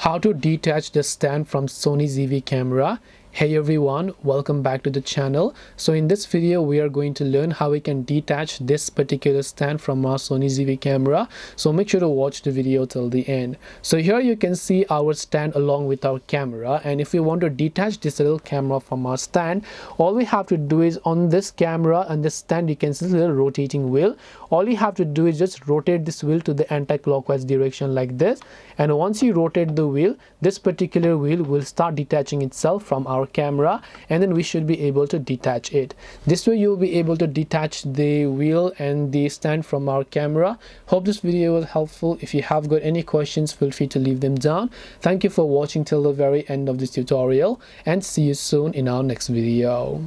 how to detach the stand from Sony ZV camera. Hey everyone, welcome back to the channel. So in this video we are going to learn how we can detach this particular stand from our Sony ZV camera. So make sure to watch the video till the end. So here you can see our stand along with our camera, and if we want to detach this little camera from our stand, all we have to do is on this camera and this stand you can see this little rotating wheel. All you have to do is just rotate this wheel to the anti-clockwise direction like this, and once you rotate the wheel, this particular wheel will start detaching itself from our camera, and then we should be able to detach it. This way you will be able to detach the wheel and the stand from our camera. Hope this video was helpful. If you have got any questions, feel free to leave them down. Thank you for watching till the very end of this tutorial, and see you soon in our next video.